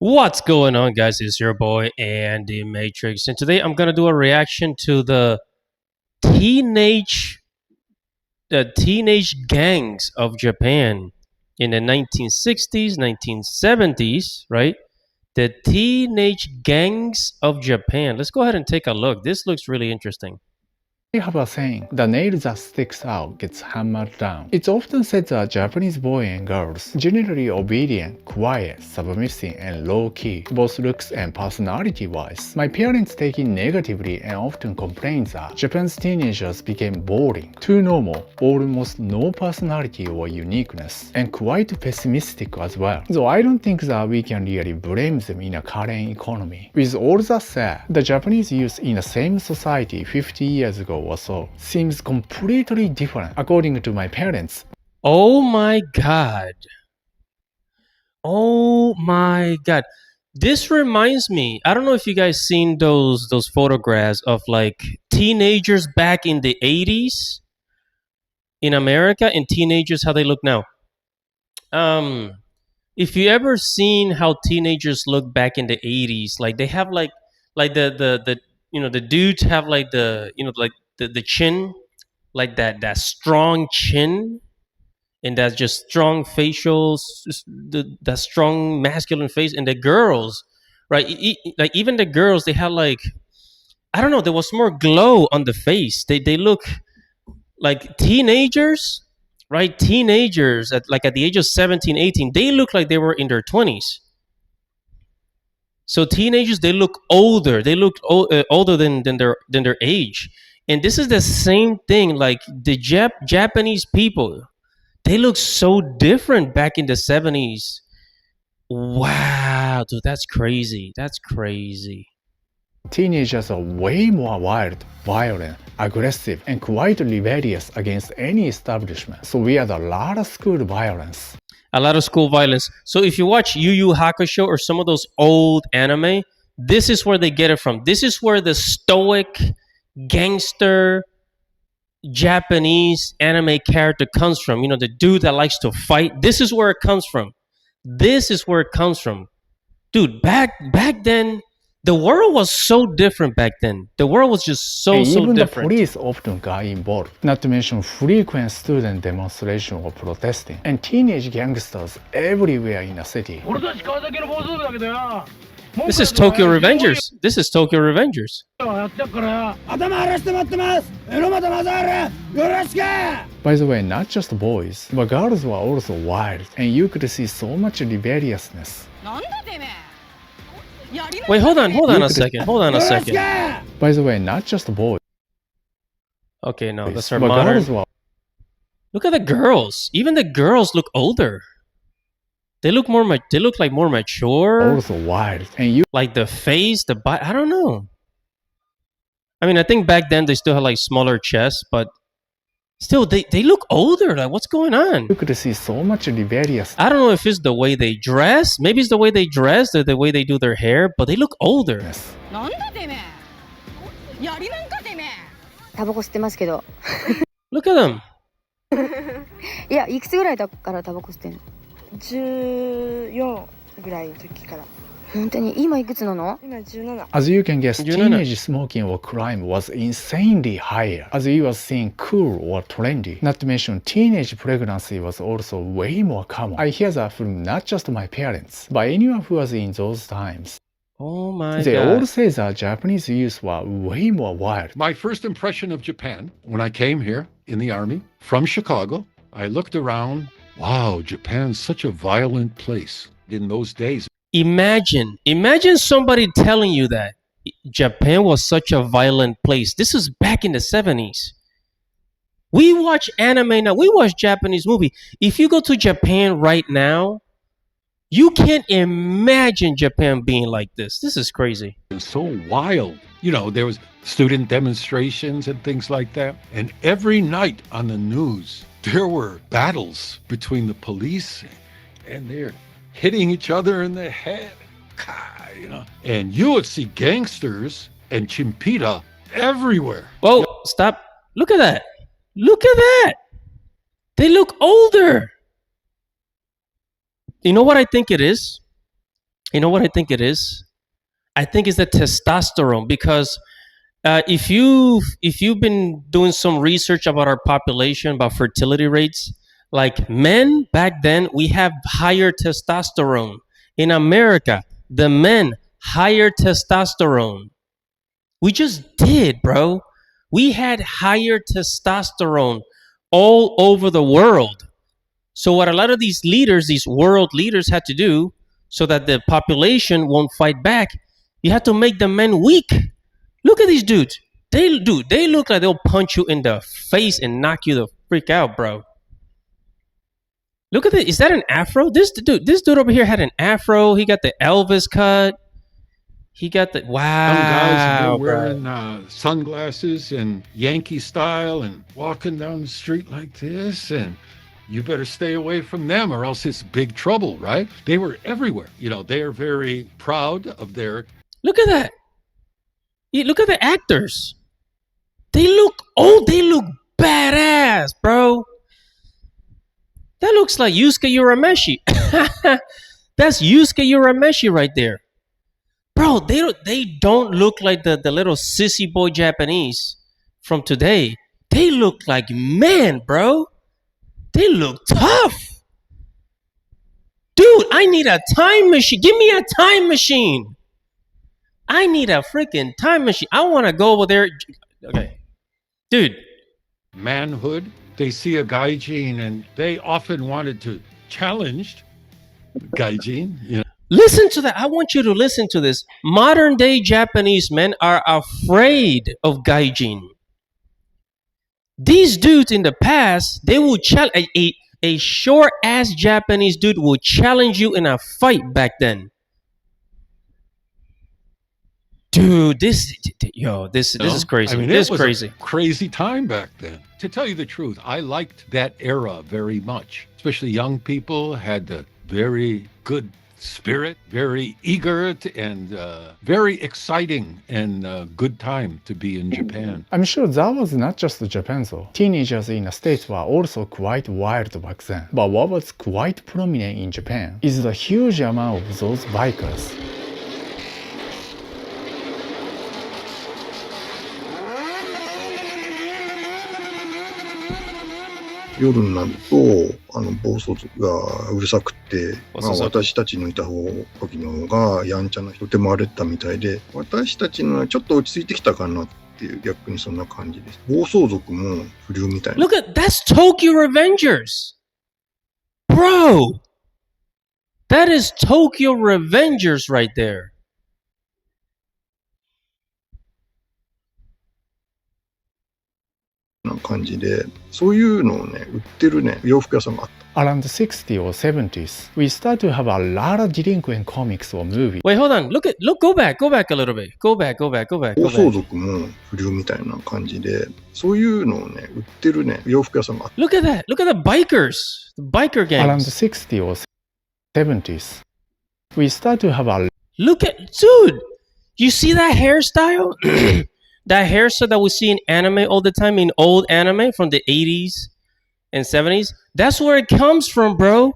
What's going on, guys? It's your boy Andy Matrix, and today I'm gonna do a reaction to teenage the teenage gangs of Japan in the 1960s, 1970s, right? The teenage gangs of Japan. Let's go ahead and take a look. This looks really interesting. We have a saying, the nail that sticks out gets hammered down. It's often said that Japanese boys and girls, generally obedient, quiet, submissive, and low-key, both looks and personality-wise. My parents take it negatively and often complain that Japan's teenagers became boring, too normal, almost no personality or uniqueness, and quite pessimistic as well. Though I don't think that we can really blame them in a current economy. With all that said, the Japanese youth in the same society 50 years ago or so seems completely different according to my parents. Oh my god. Oh my god. This reminds me, I don't know if you guys seen those photographs of like teenagers back in the 80s in America and teenagers how they look now. If you ever seen how teenagers look back in the 80s, like they have like the the dudes have like the chin, like that strong chin, and that just strong facial that strong masculine face. And the girls, right, like even the girls, they had like, I don't know, there was more glow on the face. They look like teenagers, right? Teenagers at the age of 17, 18, they look like they were in their 20s. So teenagers, they look older. They look older than their age. And this is the same thing. Like the Japanese people, they look so different back in the 70s. Wow, dude, that's crazy. That's crazy. Teenagers are way more wild, violent, aggressive, and quite rebellious against any establishment. So we had a lot of school violence. A lot of school violence. So if you watch Yu Yu Hakusho or some of those old anime, this is where they get it from. This is where the stoic gangster Japanese anime character comes from. You know, the dude that likes to fight. This is where it comes from. This is where it comes from. Dude, back then, the world was so different back then. The world was just so and even different. The police often got involved, not to mention frequent student demonstration or protesting, and teenage gangsters everywhere in the city. This is Tokyo Revengers. This is Tokyo Revengers. By the way, not just boys, but girls were also wild, and you could see so much rebelliousness. Wait, hold on a second. By the way, not just boys. Okay, no, that's our but modern. girls were Look at the girls. Even the girls look older. They look they look like more mature. also wild, and you Like the face, the body. I don't know. I mean, I think back then they still had like smaller chests, but still, they look older. Like, what's going on? could see so much rebellious. I don't know if it's the way they dress. Maybe it's the way they dress, the way they do their hair, but they look older. タバコ吸ってますけど。Look at them. いや、いくつぐらいだからタバコ吸ってんの？14ぐらいの時から。本当に今いくつなの？今17。As you can guess, teenage smoking or crime was insanely higher, as it was seen cool or trendy. Not to mention, teenage pregnancy was also way more common. I hear that from not just my parents, but anyone who was in those times. Oh my They god. all say that Japanese youth were way more wild. My first impression of Japan, when I came here in the Army from Chicago, I looked around. Wow, Japan's such a violent place in those days. Imagine somebody telling you that Japan was such a violent place. This is back in the 70s. We watch anime now. We watch Japanese movie. If you go to Japan right now, you can't imagine Japan being like this. This is crazy. It's so wild. You know, there was student demonstrations and things like that. And every night on the news, there were battles between the police, and they're hitting each other in the head. You know, and you would see gangsters and chimpita everywhere. Whoa, stop. Look at that. Look at that. They look older. You know what I think it is? You know what I think it is? I think it's the testosterone because if you've been doing some research about our population about fertility rates, like men back then we have higher testosterone. In America, the men higher testosterone. We just did, bro. We had higher testosterone all over the world. So what a lot of these leaders, these world leaders had to do so that the population won't fight back, you have to make the men weak. Look at these dudes. They look like they'll punch you in the face and knock you the freak out, bro. Look at it. Is that an afro? This dude over here had an afro. He got the Elvis cut. He got the Some guys, they're wow, bro. wearing sunglasses and Yankee style and walking down the street like this, and you better stay away from them or else it's big trouble, right? They were everywhere. You know, they are very proud of their. Look at that. Look at the actors. They look old. They look badass, bro. That looks like Yusuke Urameshi. That's Yusuke Urameshi right there. Bro, they don't look like the little sissy boy Japanese from today. They look like men, bro. They look tough. Dude, I need a time machine. Give me a time machine. I need a freaking time machine. I want to go over there. Okay. Dude. Manhood. They see a gaijin and they often wanted to challenge gaijin, you know. Listen to that. I want you to listen to this. Modern day Japanese men are afraid of gaijin. These dudes in the past, they would challenge a short ass Japanese dude would challenge you in a fight back then. Dude, this is crazy. I mean, this it was crazy. a crazy time back then. To tell you the truth, I liked that era very much. Especially young people had a very good spirit, very eager and very exciting and good time to be in Japan. I'm sure that was not just Japan though. Teenagers in the States were also quite wild back then. But what was quite prominent in Japan is the huge amount of those bikers. 夜になると暴走族がうるさくて、私たちのいた時のがやんちゃな人で回れてたみたいで、私たちのはちょっと落ち着いてきたかなっていう、逆にそんな感じです。暴走族も不良みたいな。Look at that's Tokyo Revengers, bro. That is Tokyo Revengers right there. な感じで、そういうのをね、売ってるね、洋服屋さんがあった。Around the 60s or 70s, we start to have a lot of delinquent comics or movies. Wait, hold on. Go back a little bit. Go back. 暴走族も不良みたいな感じで、そういうのをね、売ってるね、洋服屋さんがあった。Look at that. Look at the bikers. The biker Around the gangs. 60s or 70s, we start to have a Look at dude. You see that hairstyle? That hairstyle that we see in anime all the time, in old anime from the 80s and 70s. That's where it comes from, bro.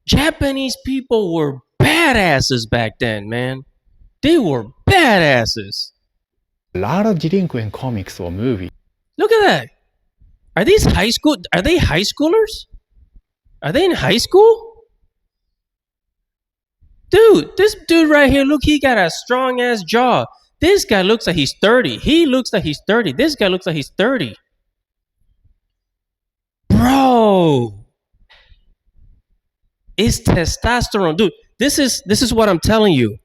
Japanese people were badasses back then, man. They were badasses. lot of delinquent comics or movies. Look at that. Are these high school? Are they high schoolers? Are they in high school? Dude, this dude right here, look, he got a strong ass jaw. This guy looks like he's 30. He looks like he's 30. This guy looks like he's 30. Bro. It's testosterone. Dude, this is what I'm telling you.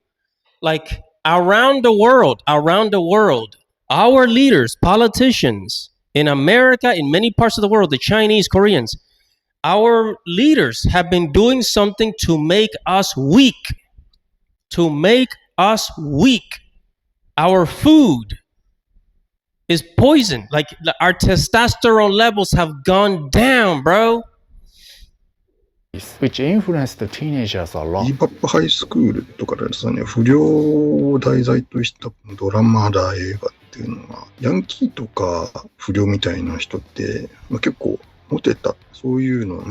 Like around the world, our leaders, politicians in America, in many parts of the world, the Chinese, Koreans, our leaders have been doing something to make us weak. To make us weak. Our food is poison. Like our testosterone levels have gone down, bro. which influenced the teenagers a lot. イーパップハイスクールとかでですね、不良を題材としたドラマだ映画っていうのは、ヤンキーとか不良みたいな人って、結構モテた。そういうの、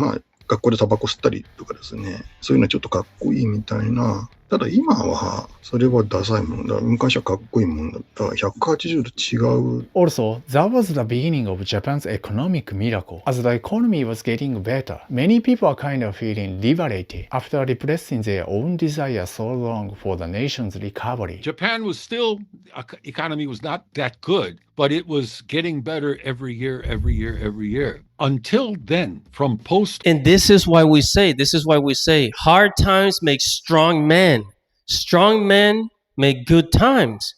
学校でタバコ吸ったりとかですね、そういうのちょっとかっこいいみたいなただ今はそれはダサいもんだ。昔はかっこいいもんだ。だから180度違う。Also, that was the beginning of Japan's economic miracle. As the economy was getting better, many people are kind of feeling liberated after repressing their own desire so long for the nation's recovery. Japan was still, economy was not that good, but it was getting better every year, every year, every year. Until then, from post. And this is why we say, hard times make strong men. Strong men make good times.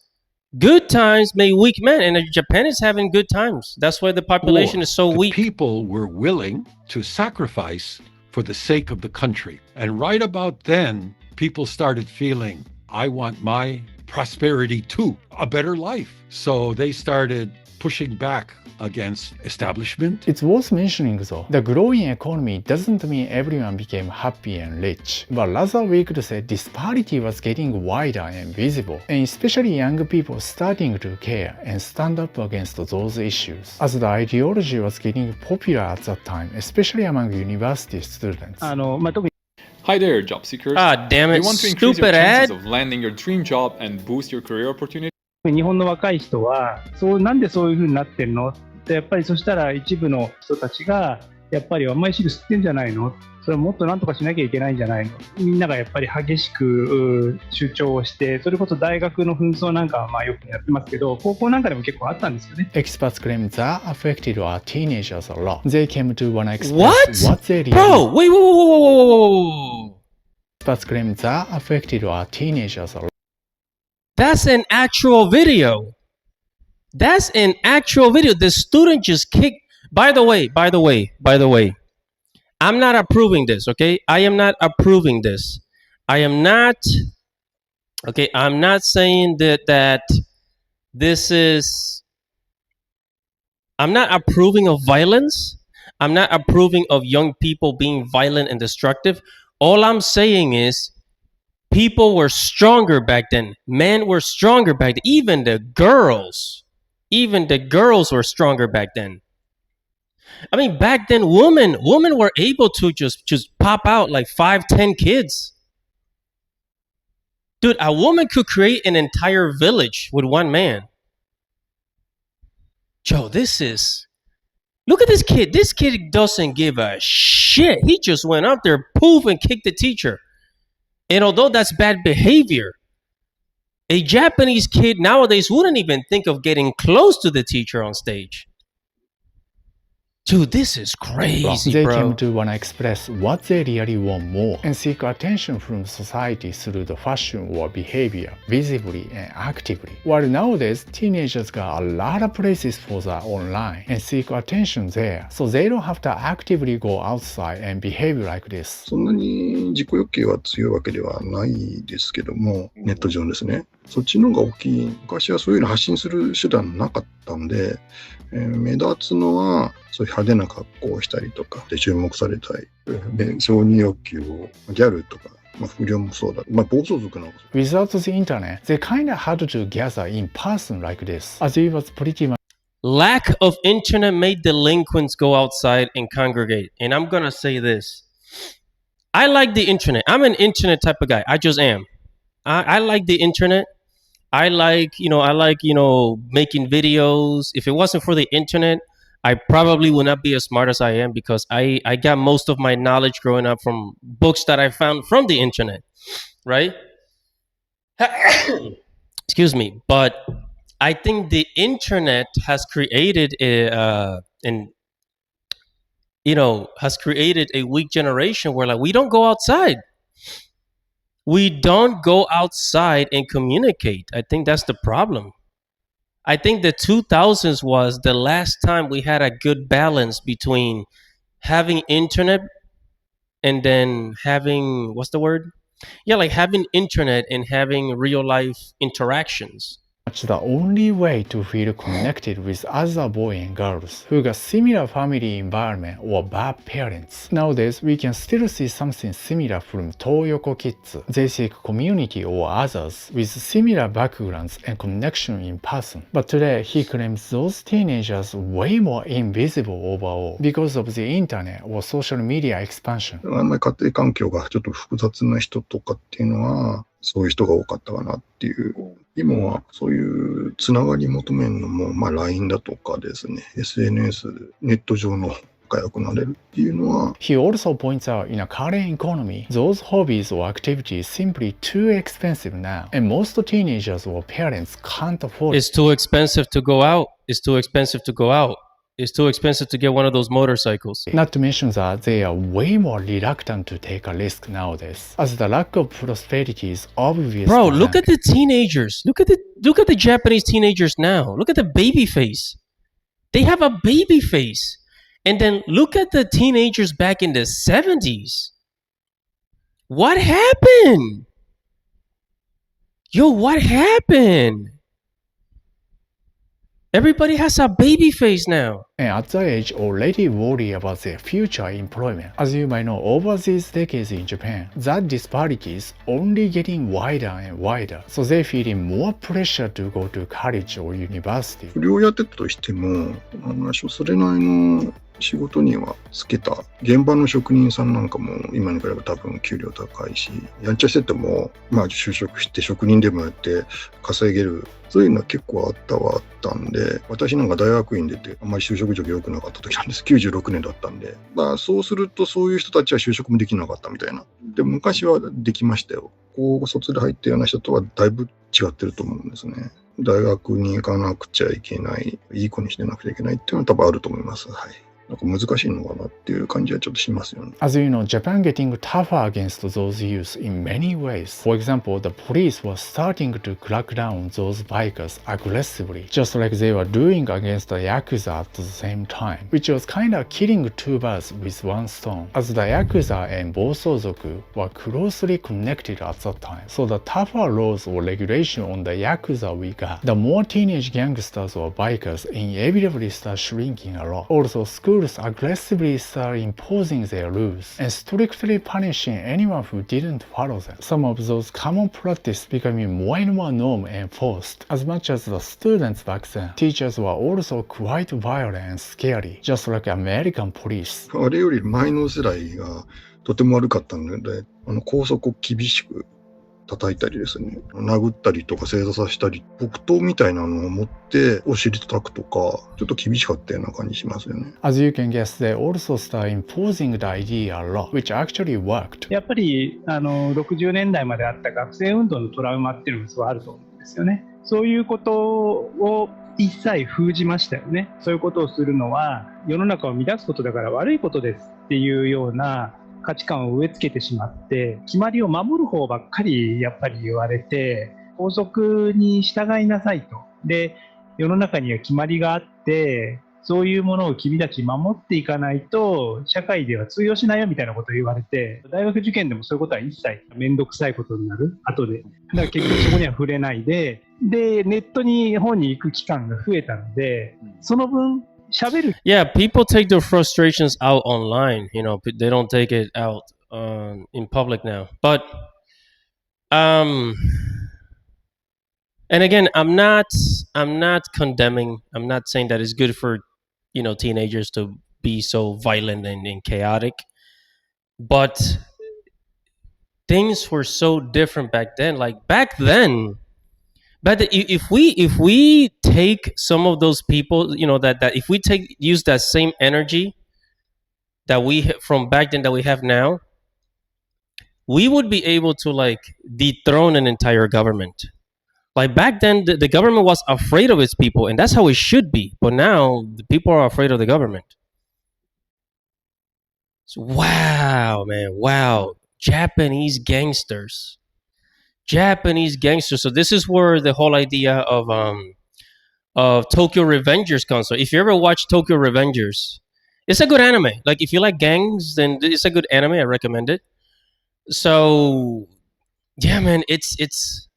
Good times make weak men. And Japan is having good times. That's why the population is so weak. People were willing to sacrifice for the sake of the country. And right about then, people started feeling, I want my prosperity too, a better life. So they started pushing back against establishment. It's worth mentioning though, the growing economy doesn't mean everyone became happy and rich, but rather we could say disparity was getting wider and visible, and especially young people starting to care and stand up against those issues, as the ideology was getting popular at that time, especially among university students. Hi there, job seekers. Ah, damn Do it, you want to increase stupid your chances ad. of landing your dream job and boost your career opportunity? 日本の若い人はなんでそういう風になってんのってやっぱりそしたら一部の人たちがやっぱり甘い汁吸ってんじゃないのそれはもっとなんとかしなきゃいけないんじゃないのみんながやっぱり激しく主張をしてそれこそ大学の紛争なんかはまあよくやってますけど高校なんかでも結構あったんですよね。 Experts claim that affected our teenagers a lot. They came to wanna express What? what they really Bro, wait. Experts claim that affected our teenagers a lot. That's an actual video. The student just kicked. By the way. I'm not approving this, okay? I am not approving this. I'm not saying that this is. I'm not approving of violence. I'm not approving of young people being violent and destructive. All I'm saying is people were stronger back then. Men were stronger back then. Even the girls were stronger back then. I mean, back then, women were able to just pop out like 5-10 kids. Dude, a woman could create an entire village with one man. Joe, look at this kid. This kid doesn't give a shit. He just went up there, poof, and kicked the teacher. And although that's bad behavior, a Japanese kid nowadays wouldn't even think of getting close to the teacher on stage. Dude, this is crazy, They bro. came to wanna express what they really want more and seek attention from society through the fashion or behavior, visibly and actively. While nowadays, teenagers got a lot of places for that online and seek attention there, so they don't have to actively go outside and behave like this. そんなに自己欲求は強いわけではないですけども、ネット上ですね。そっちの方が大きい。昔はそういうの発信する手段なかったんで、目立つのはそういう派手な格好をしたりとかで注目されたい。で、承認欲求をギャルとか、不良もそうだ。暴走族なんかそう。Without the internet, they kinda had to gather in person like this, as it was pretty much Lack of internet made delinquents go outside and congregate. And I'm gonna say this. I like the internet. I'm an internet type of guy. I just am. I like the internet. I like making videos. If it wasn't for the internet, I probably would not be as smart as I am because I got most of my knowledge growing up from books that I found from the internet, right? Excuse me. But I think the internet has created a weak generation where like we don't go outside. We don't go outside and communicate. I think that's the problem. I think the 2000s was the last time we had a good balance between having internet and then having, what's the word? Yeah, like having internet and having real life interactions. the only way to feel connected with other boys and girls who got similar family environment or bad parents. Nowadays, we can still see something similar from Toyoko kids. They seek community or others with similar backgrounds and connection in person. But today, he claims those teenagers way more invisible overall because of the internet or social media expansion. あんまり家庭環境がちょっと複雑な人とかっていうのは、そういう人が多かったかなっていう。今はそういうつながり求めるのも、まあ LINE だとかですね、SNS、ネット上の仲良くなれるっていうのは。He also points out in a current economy, those hobbies or activities simply too expensive now, and most teenagers or parents can't afford it. It's too expensive to go out. It's too expensive to go out. It's too expensive to get one of those motorcycles. Not to mention that they are way more reluctant to take a risk nowadays, as the lack of prosperity is obvious. Bro, look at the teenagers. Look at the Japanese teenagers now. Look at the baby face. They have a baby face. And then look at the teenagers back in the 70s. What happened? Yo, what happened? Everybody has a baby face now. And at that age already worry about their future employment. As you might know, over these decades in Japan, that disparity is only getting wider and wider. So they're feeling more pressure to go to college or university. 不良やってたとしても、それなりの仕事にはつけた。現場の職人さんなんかも今に比べ多分給料高いし、やんちゃしてても、まあ就職して職人でもやって稼げる。そういうのは結構あったんで、私なんか大学院出てあんまり就職状況良くなかった時なんです。96年だったんで。まあそうするとそういう人たちは就職もできなかったみたいな。で、昔はできましたよ。高卒で入ったような人とはだいぶ違ってると思うんですね。大学に行かなくちゃいけない、いい子にしてなくちゃいけないっていうのは多分あると思います。はい。なんか難しいのかなっていう感じはちょっとしますよね。As you know, Japan getting tougher against those youths in many ways. For example, the police were starting to crack down on those bikers aggressively, just like they were doing against the Yakuza at the same time, which was kind of killing two birds with one stone, as the Yakuza and Bosozoku were closely connected at that time. So the tougher laws or regulation on the Yakuza we got, the more teenage gangsters or bikers inevitably start shrinking a lot. Also, schools aggressively start imposing their rules and strictly punishing anyone who didn't follow them. Some of those common practices becoming more and more norm and forced. As much as the students back then, teachers were also quite violent and scary, just like American police. あれより前の世代がとても悪かったので、校則を厳しく叩いたりですね、殴ったりとか正座させたり、木刀みたいなのを持ってお尻叩くとか、ちょっと厳しかったような感じしますよね。As you can guess, they also start imposing the idea a lot, which actually worked. やっぱり60年代まであった学生運動のトラウマっていうのがすごいあると思うんですよね。そういうことを一切封じましたよね。そういうことをするのは世の中を乱すことだから悪いことですっていうような価値観を植え付けてしまって、決まりを守る方ばっかりやっぱり言われて、法則に従いなさいと。で、世の中には決まりがあって、そういうものを君たち守っていかないと社会では通用しないよみたいなことを言われて、大学受験でもそういうことは一切面倒くさいことになる後で。だから結局そこには触れないで、でネットに本に行く期間が増えたので、その分Yeah, people take their frustrations out online. You know, they don't take it out in public now. But and again, I'm not condemning. I'm not saying that it's good for teenagers to be so violent and chaotic. But things were so different back then. Like back then. But if we take some of those people, that if we use that same energy that we from back then that we have now, we would be able to like dethrone an entire government. Like back then, the government was afraid of its people, and that's how it should be. But now the people are afraid of the government. So, wow, man, wow, Japanese gangsters. So this is where the whole idea of Tokyo Revengers comes. So if you ever watch Tokyo Revengers, it's a good anime. Like if you like gangs, then it's a good anime. I recommend it. So yeah, man, it's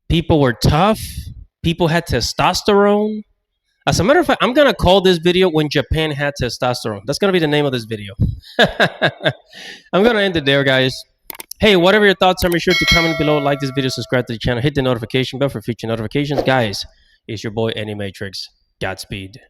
people were tough. People had testosterone. As a matter of fact, I'm gonna call this video "When Japan Had Testosterone." That's gonna be the name of this video. I'm gonna end it there, guys. Hey, whatever your thoughts are, make sure to comment below, like this video, subscribe to the channel, hit the notification bell for future notifications. Guys, it's your boy Animatrix. Godspeed.